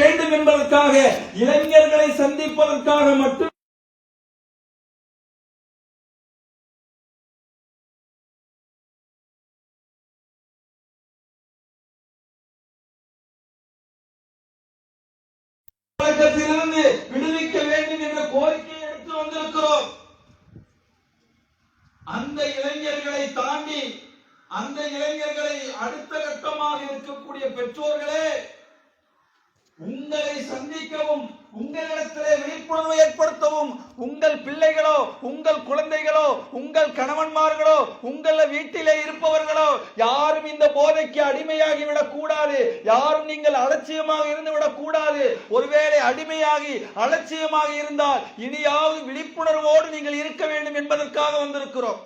வேண்டும் என்பதற்காக, இளைஞர்களை சந்திப்பதற்காக மட்டும் பழக்கத்திலிருந்து விடுவிக்க வேண்டும் என்ற கோரிக்கையை எடுத்து வந்திருக்கிறோம். அந்த இளைஞர்களை தாண்டி, அந்த இளைஞர்களை அடுத்த கட்டமாக இருக்கக்கூடிய பெற்றோர்களே, உங்களை சந்திக்கவும், உங்களிடத்திலே விழிப்புணர்வு ஏற்படுத்தவும், உங்கள் பிள்ளைகளோ, உங்கள் குழந்தைகளோ, உங்கள் கணவன்மார்களோ, உங்கள் வீட்டிலே இருப்பவர்களோ யாரும் இந்த போதைக்கு அடிமையாகி விடக்கூடாது. யாரும் நீங்கள் அலட்சியமாக இருந்து விடக்கூடாது. ஒருவேளை அடிமையாகி அலட்சியமாக இருந்தால் இனியாவது விழிப்புணர்வோடு நீங்கள் இருக்க வேண்டும் என்பதற்காக வந்திருக்கிறோம்.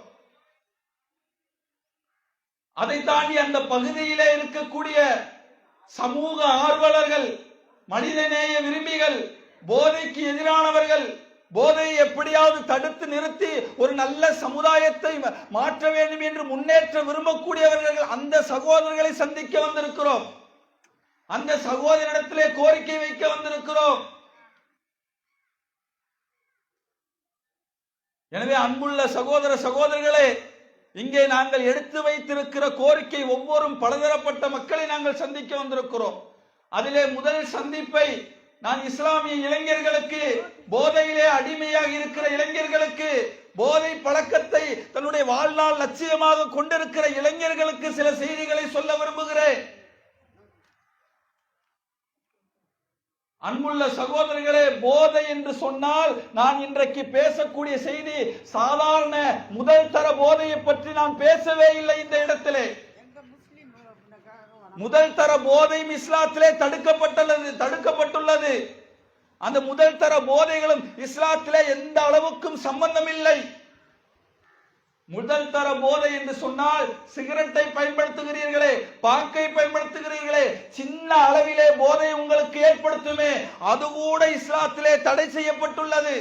அதை தாண்டி அந்த பகுதியிலே இருக்கக்கூடிய சமூக ஆர்வலர்கள், மனிதநேய விரும்பிகள், போதைக்கு எதிரானவர்கள், போதையை எப்படியாவது தடுத்து நிறுத்தி ஒரு நல்ல சமுதாயத்தை மாற்ற வேண்டும் என்று முன்னேற்ற விரும்பக்கூடியவர்கள், அந்த சகோதரர்களை சந்திக்க வந்திருக்கிறோம். அந்த சகோதரனிடத்திலே கோரிக்கை வைக்க வந்திருக்கிறோம். எனவே அன்புள்ள சகோதர சகோதரிகளே, இங்கே நாங்கள் எடுத்து வைத்திருக்கிற கோரிக்கை ஒவ்வொரு பலதரப்பட்ட மக்களை நாங்கள் சந்திக்க வந்திருக்கிறோம். அதிலே முதல் சந்திப்பை நான் இஸ்லாமிய இளைஞர்களுக்கு, போதையிலே அடிமையாக இருக்கிற இளைஞர்களுக்கு, போதை பழக்கத்தை தன்னுடைய வாழ்நாள் லட்சியமாக கொண்டிருக்கிற இளைஞர்களுக்கு சில செய்திகளை சொல்ல விரும்புகிறேன். அன்புள்ள சகோதரர்களே, போதை என்று சொன்னால் நான் இன்றைக்கு பேசக்கூடிய செய்தி சாதாரண முதல் தர போதையை பற்றி நான் பேசவே இல்லை. இந்த இடத்திலே முதல் தர போதை இஸ்லாத்திலே தடுக்கப்பட்டுள்ளது. அந்த முதல் தர போதைகளும் இஸ்லாத்திலே எந்த அளவுக்கும் சம்பந்தம் இல்லை. முதல் தர போதை என்று சொன்னால் சிகரெட்டை பயன்படுத்துகிறீர்களே, பாக்கை பயன்படுத்துகிறீர்களே, சின்ன அளவிலே போதை உங்களுக்கு ஏற்படுத்துமே, அது கூட இஸ்லாத்திலே தடை செய்யப்பட்டுள்ளது.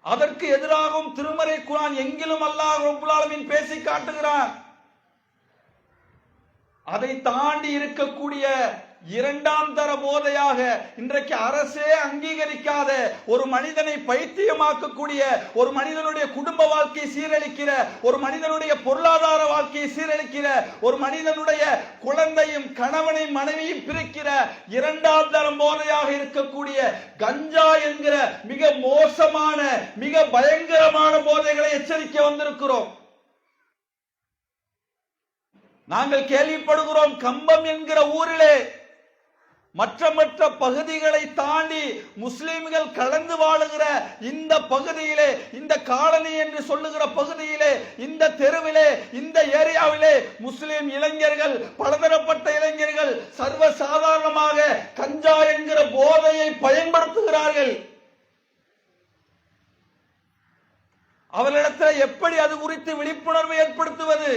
அதற்கு எதிராகவும் திருமறை குர்ஆன் எங்கிலும் அல்லாஹ் ரப்பல் ஆலமீன் பேசி காட்டுகிறான். அதை தாண்டி இருக்கக்கூடிய இரண்டாம் தர போதையாக இன்றைக்கு அரசே அங்கீகரிக்காத, ஒரு மனிதனை பைத்தியமாக்கக்கூடிய, ஒரு மனிதனுடைய குடும்ப வாழ்க்கையை சீரழிக்கிற, ஒரு மனிதனுடைய பொருளாதார வாழ்க்கையை சீரழிக்கிற, ஒரு மனிதனுடைய குழந்தையும் கணவனையும் மனைவியும் பிரிக்கிற இரண்டாம் தரம் போதையாக இருக்கக்கூடிய கஞ்சா என்கிற மிக மோசமான, மிக பயங்கரமான போதைகளை எச்சரிக்க வந்திருக்கிறோம். நாங்கள் கேள்விப்படுகிறோம், கம்பம் என்கிற ஊரிலே மற்ற பகுதிகளை தாண்டி முஸ்லிம்கள் கலந்து வாழுகிற இந்த பகுதியிலே, இந்த காலனி என்று சொல்லுகிற பகுதியிலே, இந்த தெருவிலே, இந்த ஏரியாவிலே முஸ்லிம் இளைஞர்கள், பலதரப்பட்ட இளைஞர்கள் சர்வ சாதாரணமாக கஞ்சா என்கிற போதையை பயன்படுத்துகிறார்கள். அவர்களிடத்தில் எப்படி அது குறித்து விழிப்புணர்வு ஏற்படுத்துவது?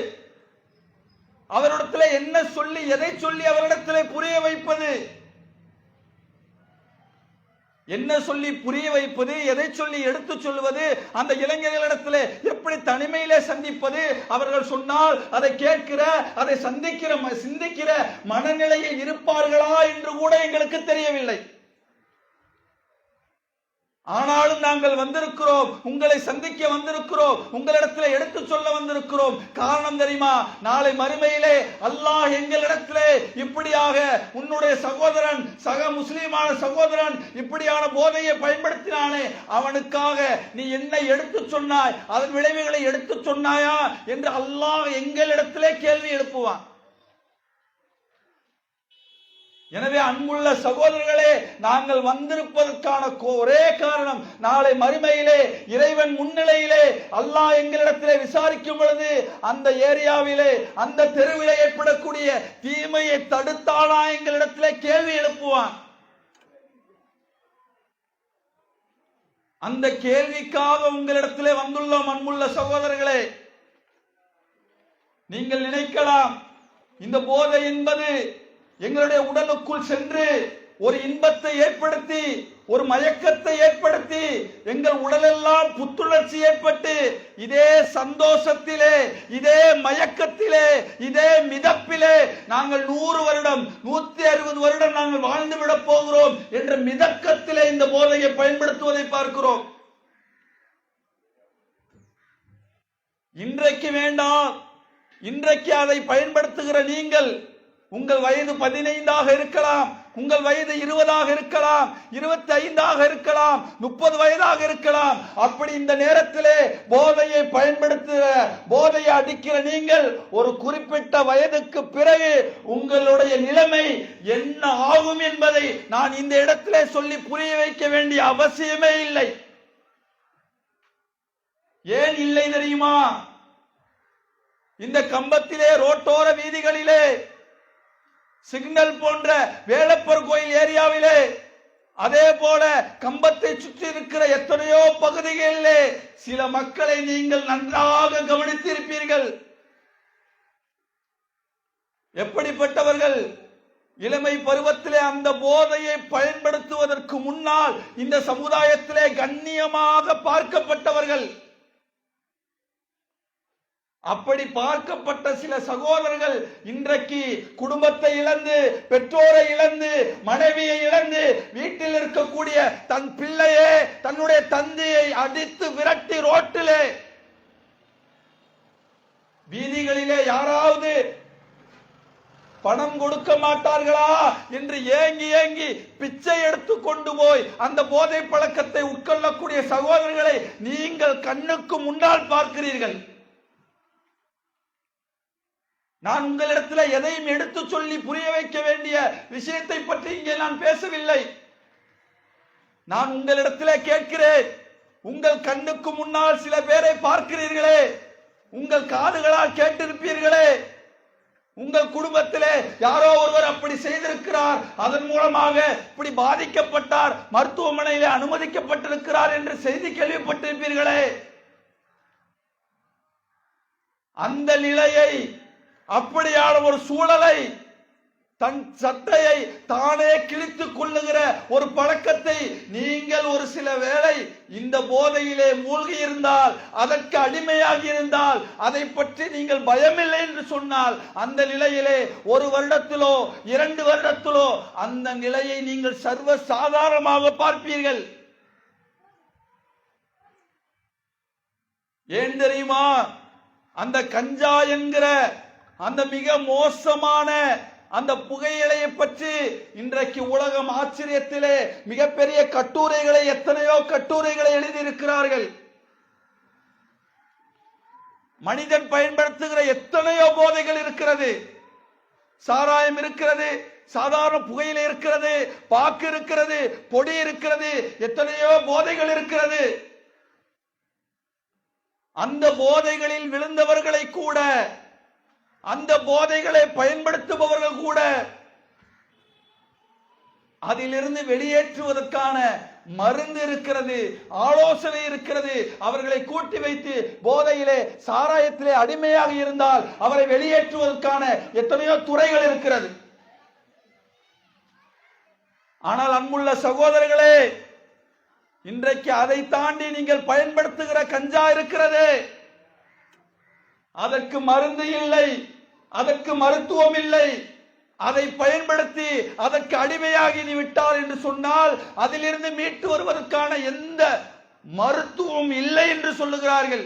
அவரிடத்தில் என்ன சொல்லி, எதை சொல்லி அவரிடத்தில் புரிய வைப்பது? என்ன சொல்லி புரிய வைப்பது, எதை சொல்லி எடுத்து சொல்வது? அந்த இளைஞர்களிடத்தில் எப்படி தனிமையிலே சந்திப்பது? அவர்கள் சொன்னால் அதை கேட்கிற, அதை சிந்திக்கிற மனநிலையில் இருப்பார்களா என்று கூட எங்களுக்கு தெரியவில்லை. ஆனாலும் நாங்கள் வந்திருக்கிறோம், உங்களை சந்திக்க வந்திருக்கிறோம், உங்களிடத்தில் எடுத்து சொல்ல வந்திருக்கிறோம். காரணம் தெரியுமா? நாளை மறுமையிலே அல்லாஹ் எங்களிடத்திலே இப்படியாக உன்னுடைய சகோதரன், சக முஸ்லிமான சகோதரன் இப்படியான போதையை பயன்படுத்தினானே, அவனுக்காக நீ என்ன எடுத்து சொன்னாய், அதன் விளைவுகளை எடுத்து சொன்னாயா என்று அல்லாஹ் எங்களிடத்திலே கேள்வி எழுப்புவான். எனவே அன்புள்ள சகோதரர்களே, நாங்கள் வந்திருப்பதற்கான ஒரே காரணம், நாளை மறுமையிலே இறைவன் முன்னிலையிலே அல்லாஹ் எங்களிடத்திலே விசாரிக்கும் பொழுது அந்த ஏரியாவிலே, அந்த தெருவிலே ஏற்படக்கூடிய தீமையை தடுத்தானா எங்களிடத்திலே கேள்வி எழுப்புவான். அந்த கேள்விக்காக உங்களிடத்திலே வந்துள்ளோம். அன்புள்ள சகோதரர்களே, நீங்கள் நினைக்கலாம் இந்த போதை என்பது எங்களுடைய உடலுக்குள் சென்று ஒரு இன்பத்தை ஏற்படுத்தி ஒரு மயக்கத்தை ஏற்படுத்தி எங்கள் உடலெல்லாம் புத்துணர்ச்சி ஏற்பட்டு இதே சந்தோஷத்திலே, இதே மயக்கத்திலே, இதே மிதப்பிலே நாங்கள் 100 வருடம் 160 வருடம் நாங்கள் வாழ்ந்து விட போகிறோம் என்ற மிதக்கத்திலே இந்த போதையை பயன்படுத்துவதை பார்க்கிறோம். இன்றைக்கு வேண்டாம். இன்றைக்கு அதை பயன்படுத்துகிற நீங்கள், உங்கள் வயது 15ஆக இருக்கலாம், உங்கள் வயது 20ஆக இருக்கலாம், 25ஆக இருக்கலாம், 30 வயதாக இருக்கலாம். அப்படி இந்த நேரத்திலே போதையை பயன்படுத்துகிற, போதையை அடிக்கிற நீங்கள் ஒரு குறிப்பிட்ட வயதுக்கு பிறகு உங்களுடைய நிலைமை என்ன ஆகும் என்பதை நான் இந்த இடத்திலே சொல்லி புரிய வைக்க வேண்டிய அவசியமே இல்லை. ஏன் இல்லை தெரியுமா? இந்த கம்பத்திலே, ரோட்டோர வீதிகளிலே, சிக்னல் போன்ற வேலப்பர் கோயில் ஏரியாவிலே, அதே போல கம்பத்தை சுற்றி இருக்கிற எத்தனையோ பகுதிகளிலே சில மக்களை நீங்கள் நன்றாக கவனித்திருப்பீர்கள். எப்படிப்பட்டவர்கள்? இளமை பருவத்திலே அந்த போதையை பயன்படுத்துவதற்கு முன்னால் இந்த சமுதாயத்திலே கண்ணியமாக பார்க்கப்பட்டவர்கள். அப்படி பார்க்கப்பட்ட சில சகோதரர்கள் இன்றைக்கு குடும்பத்தை இழந்து, பெற்றோரை இழந்து, மனைவியை இழந்து, வீட்டில் இருக்கக்கூடிய தன் பிள்ளையே, தன்னுடைய தந்தையை அடித்து விரட்டி ரோட்டிலே, வீதிகளிலே யாராவது பணம் கொடுக்க மாட்டார்களா என்று ஏங்கி ஏங்கி பிச்சை எடுத்து கொண்டு போய் அந்த போதை பழக்கத்தை உட்கொள்ளக்கூடிய சகோதரர்களை நீங்கள் கண்ணுக்கு முன்னால் பார்க்கிறீர்கள். நான் உங்களிடத்தில் எதையும் எடுத்து சொல்லி புரிய வைக்க வேண்டிய விஷயத்தை பற்றி இங்கே நான் பேசவில்லை. நான் உங்களிடத்தில் கேட்கிறேன், உங்கள் கண்ணுக்கு முன்னால் சில பேரை பார்க்கிறீர்களே, உங்கள் காதுகளால் கேட்டிருப்பீர்களே, உங்கள் குடும்பத்திலே யாரோ ஒருவர் அப்படி செய்திருக்கிறார், அதன் மூலமாக இப்படி பாதிக்கப்பட்டார், மருத்துவமனையிலே அனுமதிக்கப்பட்டிருக்கிறார் என்று செய்தி கேள்விப்பட்டிருப்பீர்களே. அந்த நிலையை, அப்படியான ஒரு சூழலை, தன் சட்டையை தானே கிழித்துக் கொள்ளுகிற ஒரு பழக்கத்தை நீங்கள் ஒரு சில வேளை இந்த போதையிலே மூழ்கி இருந்தால், அதற்கு அடிமையாகி இருந்தால், அதை பற்றி நீங்கள் பயமில்லை என்று சொன்னால், அந்த நிலையிலே 1 வருடத்திலோ 2 வருடத்திலோ அந்த நிலையை நீங்கள் சர்வ சாதாரணமாக பார்ப்பீர்கள். ஏன் தெரியுமா? அந்த கஞ்சா என்கிற அந்த மிக மோசமான அந்த புகையிலையை பற்றி இன்றைக்கு உலகம் ஆச்சரியத்திலே மிகப்பெரிய கட்டுரைகளை, எத்தனையோ கட்டுரைகளை எழுதியிருக்கிறார்கள். மனிதன் பயன்படுத்துகிற எத்தனையோ போதைகள் இருக்கிறது. சாராயம் இருக்கிறது, சாதாரண புகையிலை இருக்கிறது, பாக்கு இருக்கிறது, பொடி இருக்கிறது, எத்தனையோ போதைகள் இருக்கிறது. அந்த போதைகளில் விழுந்தவர்களை கூட, அந்த போதைகளை பயன்படுத்துபவர்கள் கூட அதிலிருந்து வெளியேற்றுவதற்கான மருந்து இருக்கிறது, ஆலோசனை இருக்கிறது. அவர்களை கூட்டி வைத்து போதையிலே, சாராயத்திலே அடிமையாக இருந்தால் அவரை வெளியேற்றுவதற்கான எத்தனையோ துறைகள் இருக்கிறது. ஆனால் அன்புள்ள சகோதரர்களே, இன்றைக்கு அதை தாண்டி நீங்கள் பயன்படுத்துகிற கஞ்சா இருக்கிறது, அதற்கு மருந்து இல்லை, அதற்கு மருத்துவம் இல்லை. அதை பயன்படுத்தி அதற்கு அடிமையாகி விட்டார் என்று சொன்னால் அதிலிருந்து மீட்டு வருவதற்கான எந்த மருத்துவம் இல்லை என்று சொல்லுகிறார்கள்.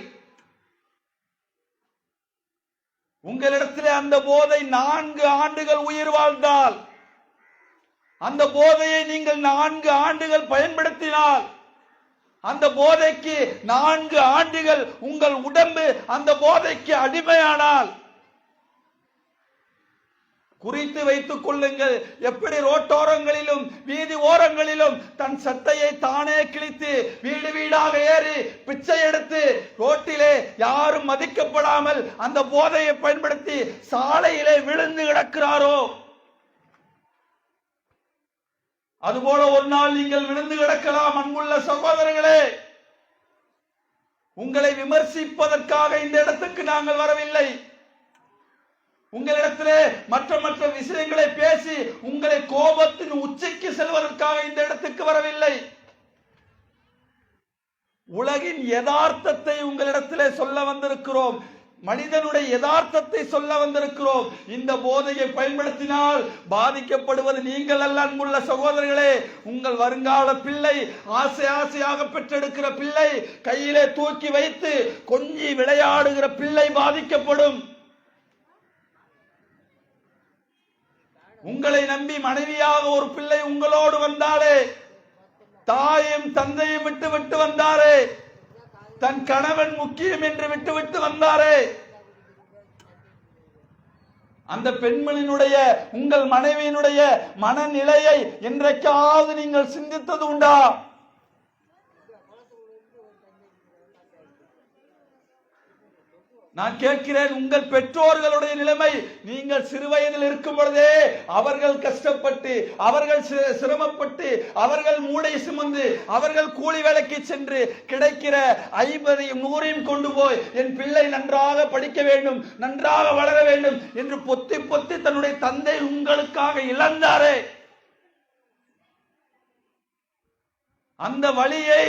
உங்களிடத்திலே அந்த போதை 4 ஆண்டுகள் உயிர் வாழ்ந்தால், அந்த போதையை நீங்கள் 4 ஆண்டுகள் பயன்படுத்தினால், அந்த போதைக்கு 4 ஆண்டுகள் உங்கள் உடம்பு அந்த போதைக்கு அடிமையானால், குறித்து வைத்துக் கொள்ளுங்கள். எப்படி ரோட்டோரங்களிலும் வீதி ஓரங்களிலும் தன் சட்டையை தானே கிழித்து வீடு வீடாக ஏறி பிச்சை எடுத்து ரோட்டிலே யாரும் மதிக்கப்படாமல் அந்த போதையை பயன்படுத்தி சாலையிலே விழுந்து கிடக்கிறாரோ, அதுபோல ஒரு நாள் நீங்கள் விழுந்து கிடக்கலாம். அன்புள்ள சகோதரர்களே, உங்களை விமர்சிப்பதற்காக இந்த இடத்துக்கு நாங்கள் வரவில்லை. உங்களிடத்திலே மற்ற மற்ற விஷயங்களை பேசி உங்களை கோபத்தின் உச்சிக்கு செல்வதற்காக இந்த இடத்துக்கு வரவில்லை. உலகின் யதார்த்தத்தை உங்களிடத்திலே சொல்ல வந்திருக்கிறோம். மனிதனுடைய யதார்த்தத்தை சொல்ல வந்திருக்கிறோம். இந்த போதையை பயன்படுத்தினால் பாதிக்கப்படுவது நீங்கள் அல்ல அன்புள்ள சகோதரர்களே. உங்கள் வருங்கால பிள்ளை, ஆசை ஆசையாக பெற்றெடுக்கிற பிள்ளை, கையிலே தூக்கி வைத்து கொஞ்சி விளையாடுகிற பிள்ளை பாதிக்கப்படும். உங்களை நம்பி மனைவியாக ஒரு பிள்ளை உங்களோடு வந்தாலே, தாயும் தந்தையும் விட்டு விட்டு வந்தாரே, தன் கணவன் முக்கியம் என்று விட்டு விட்டு வந்தாரே, அந்த பெண்மணியினுடைய உங்கள் மனைவியினுடைய மனநிலையை என்றைக்காவது நீங்கள் சிந்தித்தது உண்டா? நான் கேட்கிறேன், உங்கள் பெற்றோர்களுடைய நிலைமை, நீங்கள் சிறு வயதில் இருக்கும் பொழுதே அவர்கள் கஷ்டப்பட்டு, அவர்கள் சிரமப்பட்டு, அவர்கள் மூளை சுமந்து, அவர்கள் கூலி வேலைக்கு சென்று கிடைக்கிற 50 100 கொண்டு போய் என் பிள்ளை நன்றாக படிக்க வேண்டும், நன்றாக வளர வேண்டும் என்று பொத்தி பொத்தி தன்னுடைய தந்தை உங்களுக்காக இழந்தாரே, அந்த வலியை,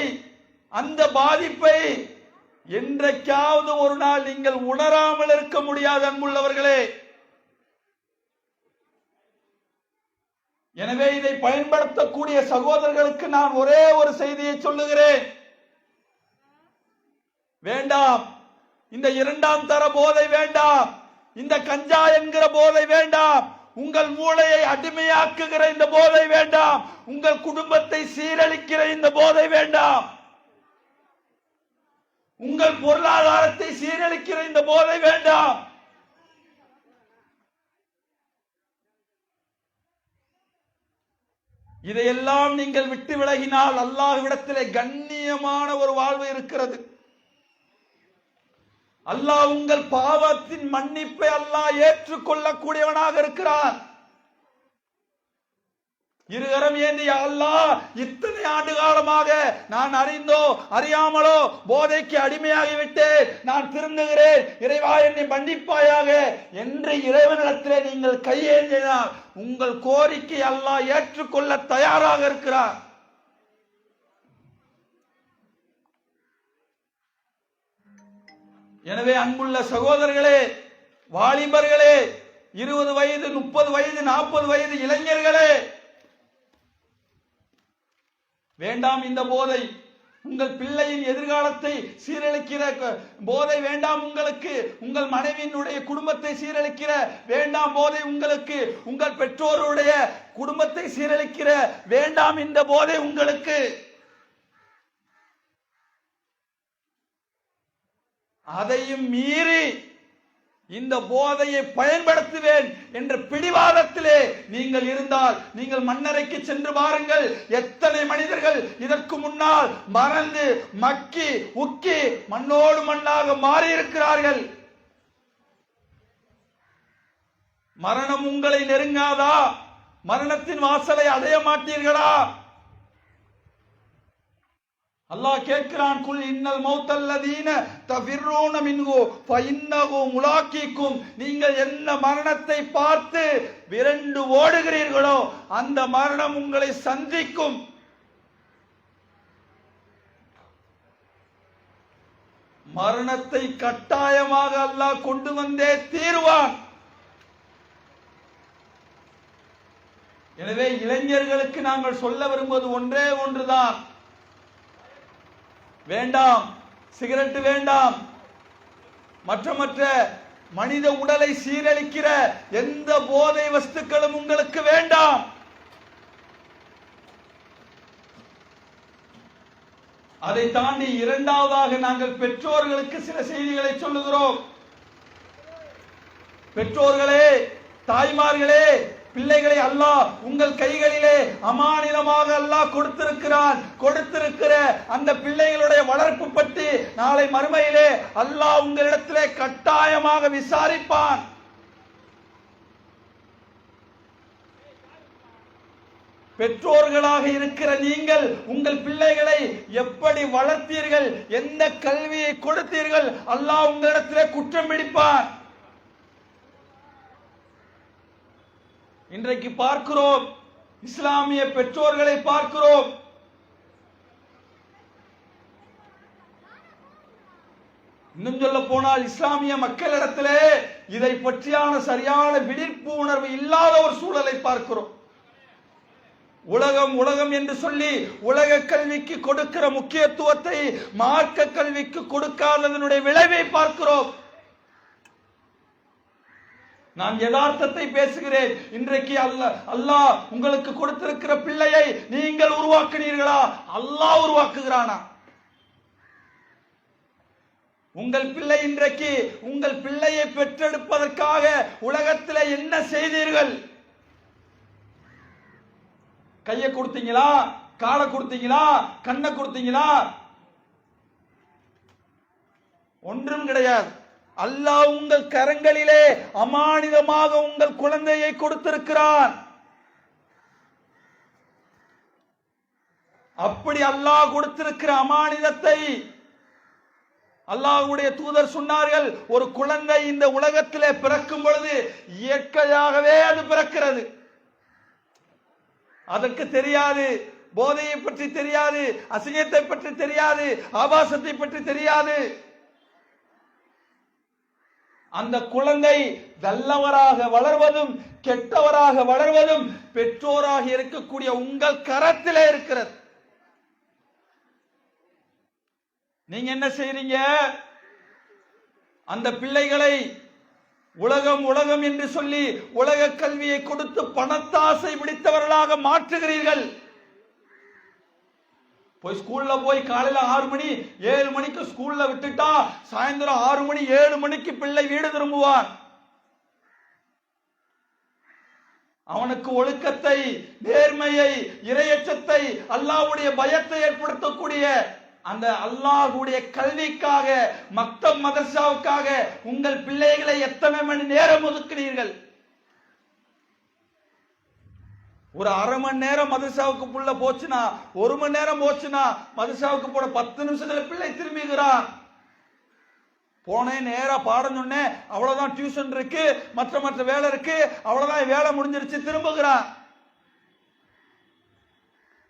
அந்த பாதிப்பை என்றைக்காவது ஒரு நாள் நீங்கள் உணராமல் இருக்க முடியாது அன்புள்ளவர்களே. எனவே இதை பயன்படுத்தக்கூடிய சகோதரர்களுக்கு நான் ஒரே ஒரு செய்தியை சொல்லுகிறேன். வேண்டாம், இந்த 2ஆம் தர போதை வேண்டாம், இந்த கஞ்சா என்கிற போதை வேண்டாம், உங்கள் மூளையை அடிமையாக்குகிற இந்த போதை வேண்டாம், உங்கள் குடும்பத்தை சீரழிக்கிற இந்த போதை வேண்டாம், உங்கள் பொருளாதாரத்தை சீரழிக்கிற இந்த போதை வேண்டாம். இதையெல்லாம் நீங்கள் விட்டு விலகினால் அல்லாஹ்விடத்திலே கண்ணியமான ஒரு வாழ்வு இருக்கிறது. அல்லாஹ் உங்கள் பாவத்தின் மன்னிப்பை அல்லாஹ் ஏற்றுக்கொள்ளக்கூடியவனாக இருக்கிறான். இருகரம் ஏந்தி, அல்லாஹ், இத்தனை ஆண்டு காலமாக நான் அறிந்தோ அறியாமலோ போதைக்கு அடிமையாகிவிட்டேன், நான் திருந்துகிறேன், இறைவா என்னை மன்னிப்பாயாக என்று இறைவனிடத்திலே நீங்கள் கையேந்தினால் உங்கள் கோரிக்கை அல்லாஹ் ஏற்றுக்கொள்ள தயாராக இருக்கிறார். எனவே அன்புள்ள சகோதரர்களே, வாலிபர்களே, 20 வயது 30 வயது 40 வயது இளைஞர்களே, வேண்டாம் இந்த போதை. உங்கள் பிள்ளையின் எதிர்காலத்தை சீரழிக்கிற போதை வேண்டாம் உங்களுக்கு. உங்கள் மனைவியினுடைய குடும்பத்தை சீரழிக்கிற வேண்டாம் போதை உங்களுக்கு. உங்கள் பெற்றோருடைய குடும்பத்தை சீரழிக்கிற வேண்டாம் இந்த போதை உங்களுக்கு. அதையும் மீறி இந்த போதையை பயன்படுத்துவேன் என்ற பிடிவாதத்திலே நீங்கள் இருந்தால் நீங்கள் மண்ணறைக்கு சென்று பாருங்கள். எத்தனை மனிதர்கள் இதற்கு முன்னால் மறந்து மக்கி உக்கி மண்ணோடு மண்ணாக மாறி இருக்கிறார்கள். மரணம் உங்களை நெருங்காதா? மரணத்தின் வாசலை அடைய மாட்டீர்களா? அல்லாஹ் கேட்கிறான், குல் இன்னல் மௌத்தல்லதீன தஃபிர்ரூன மின்ஹு ஃபஇன்னஹு முலாக்கிக்கும். நீங்கள் என்ன மரணத்தை பார்த்து விரண்டு ஓடுகிறீர்களோ அந்த மரணம் உங்களை சந்திக்கும். மரணத்தை கட்டாயமாக அல்லாஹ் கொண்டு வந்தே தீர்வான். எனவே இளைஞர்களுக்கு நாங்கள் சொல்ல விரும்புவது ஒன்றே ஒன்றுதான், வேண்டாம் சிகரெட் வேண்டாம், மற்ற மனித உடலை சீரழிக்கிற எந்த போதை வஸ்துக்களும் உங்களுக்கு வேண்டாம். அதை தாண்டி இரண்டாவதாக நாங்கள் பெற்றோர்களுக்கு சில செய்திகளை சொல்லுகிறோம். பெற்றோர்களே, தாய்மார்களே, பிள்ளைகளை அல்லாஹ் உங்கள் கைகளிலே அமானிதமாக அல்லாஹ் கொடுத்திருக்கிற அந்த பிள்ளைகளுடைய வளர்ப்பு பற்றி நாளை மறுமையிலே அல்லாஹ் உங்களிடத்திலே கட்டாயமாக விசாரிப்பான். பெற்றோர்களாக இருக்கிற நீங்கள் உங்கள் பிள்ளைகளை எப்படி வளர்த்தீர்கள், எந்த கல்வியை கொடுத்தீர்கள், அல்லாஹ் உங்களிடத்திலே குற்றம் பிடிப்பான். இன்றைக்கு பார்க்கிறோம், இஸ்லாமிய பெற்றோர்களை பார்க்கிறோம். இன்னும் சொல்ல போனால் இஸ்லாமிய மக்களிடத்திலே இதை பற்றியான சரியான விழிப்பு உணர்வு இல்லாத ஒரு சூழலை பார்க்கிறோம். உலகம் உலகம் என்று சொல்லி உலக கல்விக்கு கொடுக்கிற முக்கியத்துவத்தை மார்க்க கல்விக்கு கொடுக்காததனுடைய விளைவை பார்க்கிறோம். நான் யதார்த்தத்தை பேசுகிறேன். இன்றைக்கு அல்லாஹ் உங்களுக்கு கொடுத்திருக்கிற பிள்ளையை நீங்கள் உருவாக்குனீர்களா? அல்லாஹ் உருவாக்குகிறானா? உங்கள் பிள்ளை இன்றைக்கு உங்கள் பிள்ளையை பெற்றெடுப்பதற்காக உலகத்தில் என்ன செய்தீர்கள்? கையை கொடுத்தீங்களா? காலை கொடுத்தீங்களா? கண்ணை கொடுத்தீங்களா? ஒன்றும் கிடையாது. அல்லாஹ் உங்கள் கரங்களிலே அமானிதமாக உங்கள் குழந்தையை கொடுத்திருக்கிறான். அப்படி அல்லாஹ் கொடுத்திருக்கிற அமானிதத்தை அல்லாஹ்வுடைய தூதர் சொன்னார்கள், ஒரு குழந்தை இந்த உலகத்திலே பிறக்கும் பொழுது இயற்கையாகவே அது பிறக்கிறது. அதற்கு தெரியாது, போதையை பற்றி தெரியாது, அசிங்கத்தை பற்றி தெரியாது, ஆபாசத்தை பற்றி தெரியாது. அந்த குழந்தை நல்லவராக வளர்வதும் கெட்டவராக வளர்வதும் பெற்றோராக இருக்கக்கூடிய உங்கள் கரத்திலே இருக்கிறது. நீங்க என்ன செய்றீங்க? அந்த பிள்ளைகளை உலகம் உலகம் என்று சொல்லி உலக கல்வியை கொடுத்து பணத்தாசை பிடித்தவர்களாக மாற்றுகிறீர்கள். போய் ஸ்கூல்ல போய் காலையில 6 மணி 7 மணிக்கு ஸ்கூல்ல விட்டுட்டா சாயந்தரம் 6 மணி 7 மணிக்கு பிள்ளை வீடு திரும்புவான். அவனுக்கு ஒழுக்கத்தை, நேர்மையை, இறையச்சத்தை, அல்லாஹ்வுடைய பயத்தை ஏற்படுத்தக்கூடிய அந்த அல்லாஹ்வுடைய கல்விக்காக, மக்தப் மதரசாவுக்காக உங்கள் பிள்ளைகளை எத்தனை மணி நேரம் ஒதுக்குறீர்கள்? ஒரு அரை மணி நேரம் மதரசாவுக்கு புள்ள போச்சுனா, 1 மணி நேரம் போச்சுனா மதரசாவுக்கு போன 10 நிமிஷத்துல பிள்ளை திரும்பிகிறான். போனேன் நேரா பாடம் சொன்னேன், அவ்வளவுதான், டியூஷன் இருக்கு, மற்ற வேலை இருக்கு, அவ்வளவுதான், வேலை முடிஞ்சிருச்சு, திரும்புகிறான்.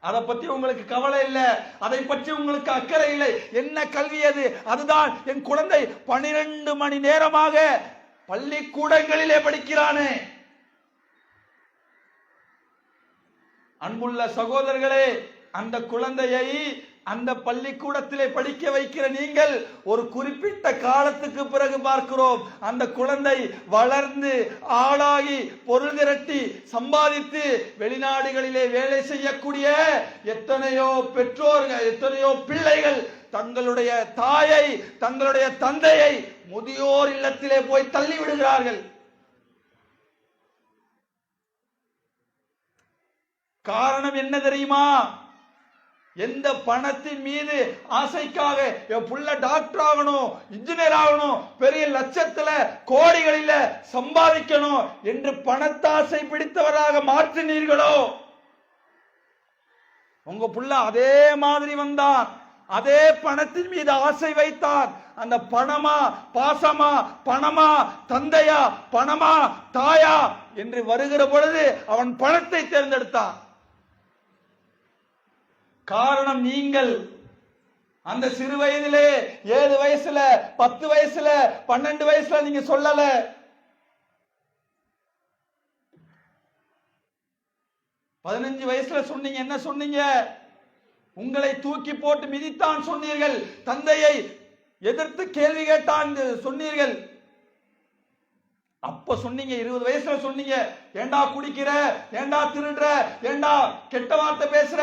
அதை பத்தி உங்களுக்கு கவலை இல்லை, அதை பற்றி உங்களுக்கு அக்கறை இல்லை. என்ன கல்வி அது? அதுதான் என் குழந்தை 12 மணி நேரமாக பள்ளிக்கூடங்களிலே படிக்கிறானே. அன்புள்ள சகோதரர்களே, அந்த குழந்தையை அந்த பள்ளிக்கூடத்திலே படிக்க வைக்கிற நீங்கள் ஒரு குறிப்பிட்ட காலத்துக்கு பிறகு பார்க்கிறோம், அந்த குழந்தை வளர்ந்து ஆளாகி பொருள் திரட்டி சம்பாதித்து வெளிநாடுகளிலே வேலை செய்யக்கூடிய எத்தனையோ பெற்றோர்கள், எத்தனையோ பிள்ளைகள் தங்களுடைய தாயை, தங்களுடைய தந்தையை முதியோர் இல்லத்திலே போய் தள்ளி விடுகிறார்கள். காரணம் என்ன தெரியுமா? எந்த பணத்தின் மீது ஆசைக்காக என் புள்ள டாக்டர் ஆகணும், இன்ஜினியர் ஆகணும், பெரிய லட்சத்துல கோடிகளில சம்பாதிக்கணும் என்று பணத்தாசை பிடித்தவராக மாற்றினீர்களோ, உங்க புள்ள அதே மாதிரி வந்தான், அதே பணத்தின் மீது ஆசை வைத்தான். அந்த பணமா பாசமா, பணமா தந்தையா, பணமா தாயா என்று வருகிற பொழுது அவன் பணத்தை தேர்ந்தெடுத்தான். காரணம், நீங்கள் அந்த சிறு வயதிலே 7 வயசுல 10 வயசுல 12 வயசுல நீங்க சொல்லல. பதினஞ்சு வயசுல சொன்னீங்க. என்ன சொன்னீங்க? உங்களை தூக்கி போட்டு மிதித்தான் சொன்னீர்கள். தந்தையை எதிர்த்து கேள்வி கேட்டான் சொன்னீர்கள். அப்ப சொன்னீங்க. 20 வயசுல சொன்னீங்க, ஏண்டா குடிக்கிற, ஏண்டா திருடுற, ஏண்டா கெட்ட வார்த்தை பேசுற.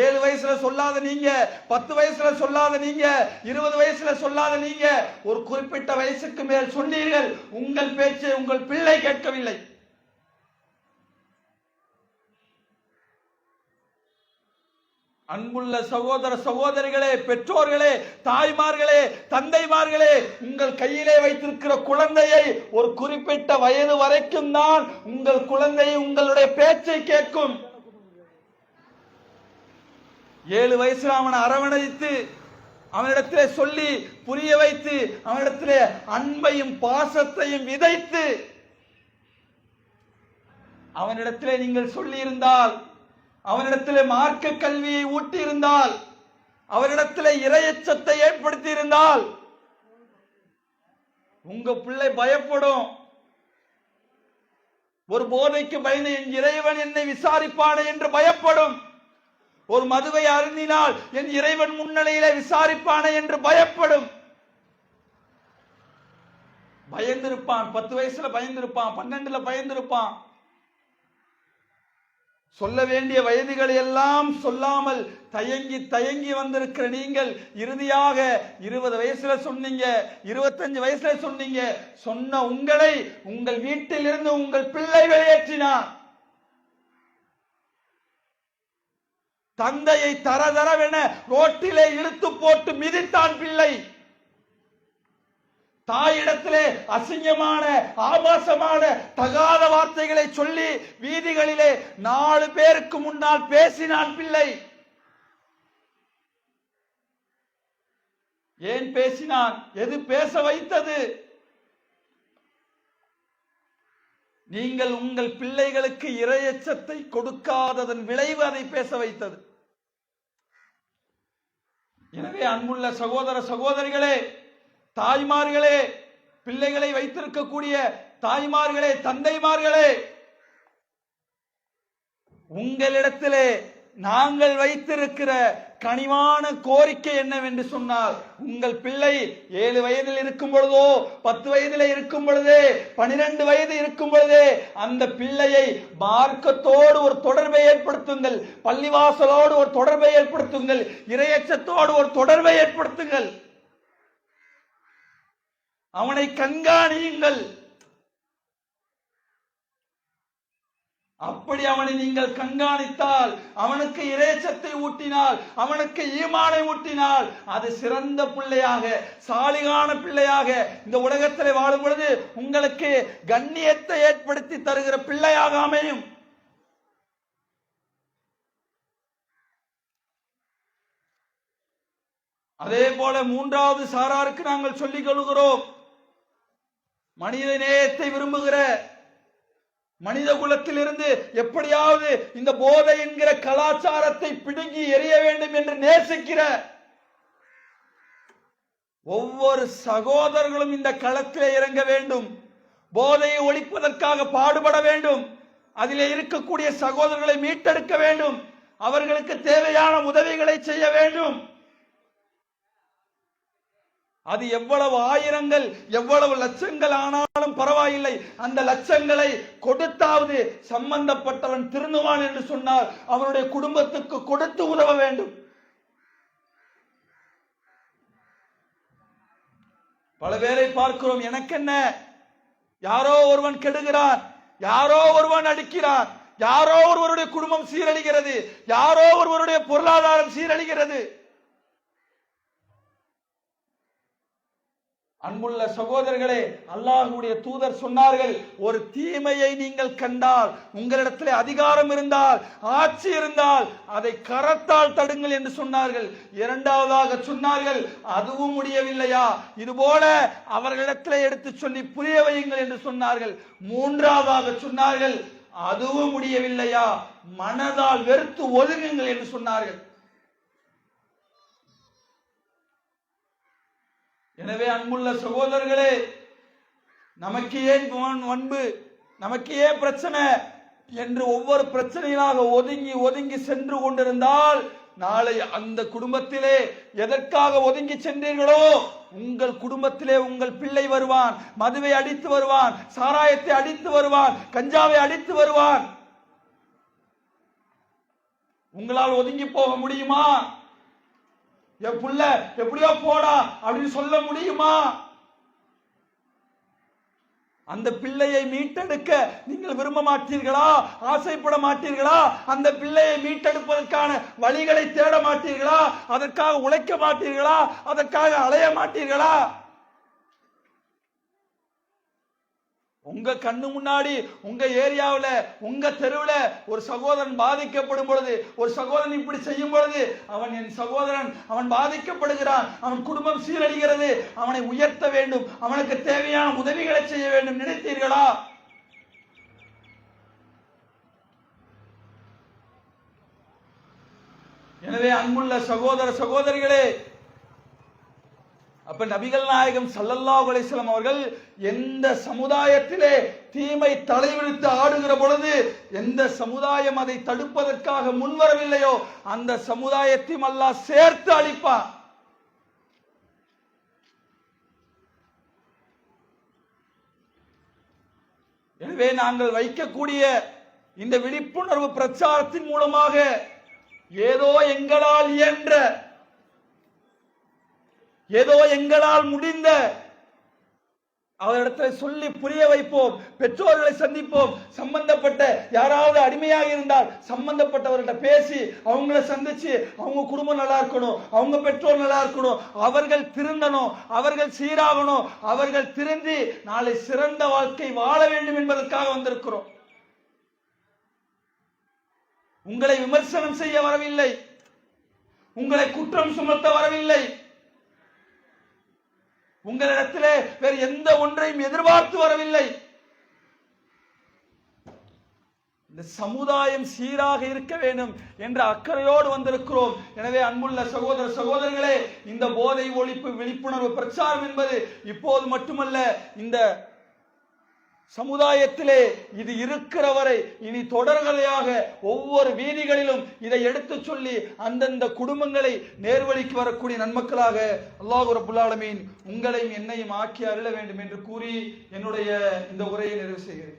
7 வயசுல சொல்லாத நீங்க, 10 வயசுல சொல்லாத நீங்க, 20 வயசுல சொல்லாத நீங்க ஒரு குறிப்பிட்ட வயசுக்கு மேல் சொன்னீர்கள். உங்கள் பேச்சை உங்கள் பிள்ளை கேட்கவில்லை. அன்புள்ள சகோதர சகோதரிகளே, பெற்றோர்களே, தாய்மார்களே, தந்தைமார்களே, உங்கள் கையிலே வைத்திருக்கிற குழந்தையை ஒரு குறிப்பிட்ட வயது வரைக்கும் தான் உங்கள் குழந்தை உங்களுடைய பேச்சை கேட்கும். 7 வயசுல அவனை அரவணைத்து அவனிடத்திலே சொல்லி புரிய வைத்து அவனிடத்திலே அன்பையும் பாசத்தையும் விதைத்து அவனிடத்திலே நீங்கள் சொல்லி இருந்தால், அவனிடத்திலே மார்க்க கல்வியை ஊட்டி இருந்தால், அவரிடத்திலே இறையச்சத்தை ஏற்படுத்தி இருந்தால், உங்க பிள்ளை பயப்படும். ஒரு போதைக்கு பயந்து என் இறைவன் என்னை விசாரிப்பானே என்று பயப்படும். ஒரு மதுவை அருந்தினால் என் இறைவன் முன்னிலையிலே விசாரிப்பானே என்று பயப்படும். பயந்திருப்பான். 10 வயசுல பயந்திருப்பான், 12ல பயந்திருப்பான். சொல்ல வேண்டிய வயதுகளை எல்லாம் சொல்லாமல் தயங்கி தயங்கி வந்திருக்கிற நீங்கள் இறுதியாக 20 வயசுல சொன்னீங்க, 25 வயசுல சொன்னீங்க. சொன்ன உங்களை உங்கள் வீட்டில் இருந்து உங்கள் பிள்ளை வெளியேற்றினார். தந்தையை தரதரவென ரோட்டிலே இழுத்து போட்டு மிதித்தான் பிள்ளை. தாயிடத்திலே அசிங்கமான ஆபாசமான தகாத வார்த்தைகளை சொல்லி வீதிகளிலே 4 பேருக்கு முன்னால் பேசினான் பிள்ளை. ஏன் பேசினான்? எது பேச வைத்தது? நீங்கள் உங்கள் பிள்ளைகளுக்கு இறையச்சத்தை கொடுக்காததன் விளைவு அதை பேச வைத்தது. எனவே அன்புள்ள சகோதர சகோதரிகளே, தாய்மார்களே, பிள்ளைகளை வைத்திருக்கக்கூடிய தாய்மார்களே, தந்தைமார்களே, உங்களிடத்திலே நாங்கள் வைத்திருக்கிற கனிவான கோரிக்கை என்னவென்று சொன்னால், உங்கள் பிள்ளை 7 வயதில் இருக்கும் பொழுதோ, 10 வயதில் இருக்கும் பொழுதே, 12 வயது இருக்கும் பொழுதே அந்த பிள்ளையை மார்க்கத்தோடு ஒரு தொடர்பை ஏற்படுத்துங்கள், பள்ளிவாசலோடு ஒரு தொடர்பை ஏற்படுத்துங்கள், இறையச்சத்தோடு ஒரு தொடர்பை ஏற்படுத்துங்கள், அவனை கண்காணியுங்கள். அப்படி அவனை நீங்கள் கண்காணித்தால், அவனுக்கு இறைச்சத்தை ஊட்டினால், அவனுக்கு ஈமானை ஊட்டினால், அது சிறந்த பிள்ளையாக, சாலிகான பிள்ளையாக இந்த உலகத்தில் வாழும் பொழுது உங்களுக்கு கண்ணியத்தை ஏற்படுத்தி தருகிற பிள்ளையாக அமையும். அதே போல 3வது சாராருக்கு நாங்கள் சொல்லிக் கொள்கிறோம். மனித நேயத்தை விரும்புகிற, மனித குலத்திலிருந்து எப்படியாவது இந்த போதை என்கிற கலாச்சாரத்தை பிடுங்கி எறிய வேண்டும் என்று நேசிக்கிற ஒவ்வொரு சகோதரர்களும் இந்த களத்திலே இறங்க வேண்டும். போதையை ஒழிப்பதற்காக பாடுபட வேண்டும். அதிலே இருக்கக்கூடிய சகோதரர்களை மீட்டெடுக்க வேண்டும். அவர்களுக்கு தேவையான உதவிகளை செய்ய வேண்டும். அது எவ்வளவு ஆயிரங்கள், எவ்வளவு லட்சங்கள் ஆனாலும் பரவாயில்லை. அந்த லட்சங்களை கொடுத்தாவது சம்பந்தப்பட்டவன் திருந்துவான் என்று சொன்னால் அவனுடைய குடும்பத்துக்கு கொடுத்து உதவ வேண்டும். பல பேரை பார்க்கிறோம். எனக்கென்ன, யாரோ ஒருவன் கெடுகிறான், யாரோ ஒருவன் அடிக்கிறான், யாரோ ஒருவருடைய குடும்பம் சீரழிகிறது, யாரோ ஒருவருடைய பொருளாதாரம் சீரழிகிறது. அன்புள்ள சகோதரர்களே, அல்லாஹ்வுடைய தூதர் சொன்னார்கள், ஒரு தீமையை நீங்கள் கண்டால், உங்களிடத்திலே அதிகாரம் இருந்தால், ஆட்சி இருந்தால், அதை கரத்தால் தடுங்கள் என்று சொன்னார்கள். 2வதாக சொன்னார்கள், அதுவும் முடியவில்லையா, இதுபோல அவர்களிடத்திலே எடுத்து சொல்லி புரிய வையுங்கள் என்று சொன்னார்கள். 3வதாக சொன்னார்கள், அதுவும் முடியவில்லையா, மனதால் வெறுத்து ஒதுங்குங்கள் என்று சொன்னார்கள். எனவே அன்புள்ள சகோதரர்களே, நமக்கு ஏன் வன்பு, நமக்கு ஏன் பிரச்சனை என்று ஒவ்வொரு பிரச்சனையாக ஒதுங்கி ஒதுங்கி சென்று கொண்டிருந்தால், நாளை அந்த குடும்பத்திலே எதற்காக ஒதுங்கி சென்றீர்களோ உங்கள் குடும்பத்திலே உங்கள் பிள்ளை வருவான், மதுவை அடித்து வருவான், சாராயத்தை அடித்து வருவான், கஞ்சாவை அடித்து வருவான். உங்களால் ஒதுங்கி போக முடியுமா? என் புள்ள எப்படியோ போடா அப்படின்னு சொல்ல முடியுமா? அந்த பிள்ளையை மீட்டெடுக்க நீங்கள் விரும்ப மாட்டீர்களா? ஆசைப்பட மாட்டீர்களா? அந்த பிள்ளையை மீட்டெடுப்பதற்கான வழிகளை தேட மாட்டீர்களா? அதற்காக உழைக்க மாட்டீர்களா? அதற்காக அலைய மாட்டீர்களா? உங்க கண்ணு முன்னாடி, உங்க ஏரியாவில், உங்க தெருவில் ஒரு சகோதரன் பாதிக்கப்படும் பொழுது, ஒரு சகோதரன் இப்படி செய்யும் பொழுது, அவன் என் சகோதரன், அவன் பாதிக்கப்படுகிறான், அவன் குடும்பம் சீரழிகிறது, அவனை உயர்த்த வேண்டும், அவனுக்கு தேவையான உதவிகளை செய்ய வேண்டும் நினைத்தீர்களா? எனவே அன்புள்ள சகோதர சகோதரிகளே, அப்ப நபிகள் நாயகம் ஸல்லல்லாஹு அலைஹி வஸல்லம் அவர்கள் எந்த சமுதாயத்திலே தீமை தலைவிரித்து ஆடுகிற பொழுது எந்த சமுதாயம் அதை தடுப்பதற்காக முன்வரவில்லையோ அந்த சமுதாயத்தையும் அல்லாஹ் சேர்த்து அழிப்பான். எனவே நாங்கள் வைக்கக்கூடிய இந்த விழிப்புணர்வு பிரச்சாரத்தின் மூலமாக ஏதோ எங்களால் இயன்ற, ஏதோ எங்களால் முடிந்த அவரிடத்தில் சொல்லி புரிய வைப்போம். பெற்றோர்களை சந்திப்போம். சம்பந்தப்பட்ட யாராவது அடிமையாக இருந்தால் சம்பந்தப்பட்டவர்கிட்ட பேசி அவங்கள சந்திச்சு அவங்க குடும்பம் நல்லா இருக்கணும், அவங்க பெற்றோர் நல்லா இருக்கணும், அவர்கள் திருந்தணும், அவர்கள் சீராகணும், அவர்கள் திருந்தி நாளை சிறந்த வாழ்க்கை வாழ வேண்டும் என்பதற்காக வந்திருக்கிறோம். உங்களை விமர்சனம் செய்ய வரவில்லை, உங்களை குற்றம் சுமத்த வரவில்லை, உங்களிடத்திலே வேறு எந்த ஒன்றையும் எதிர்பார்த்து வரவில்லை. இந்த சமுதாயம் சீராக இருக்க வேண்டும் என்ற அக்கறையோடு வந்திருக்கிறோம். எனவே அன்புள்ள சகோதர சகோதரிகளே, இந்த போதை ஒழிப்பு விழிப்புணர்வு பிரச்சாரம் என்பது இப்போது மட்டுமல்ல, இந்த சமுதாயத்திலே இது இருக்கிற வரை இனி தொடர்கதையாக ஒவ்வொரு வீதிகளிலும் இதை எடுத்து சொல்லி அந்தந்த குடும்பங்களை நேர்வழிக்கு வரக்கூடிய நன்மக்களாக அல்லாஹ் ரப்புல் ஆலமீன் உங்களையும் என்னையும் ஆக்கி அருள வேண்டும் என்று கூறி என்னுடைய இந்த உரையை நிறைவு செய்கிறேன்.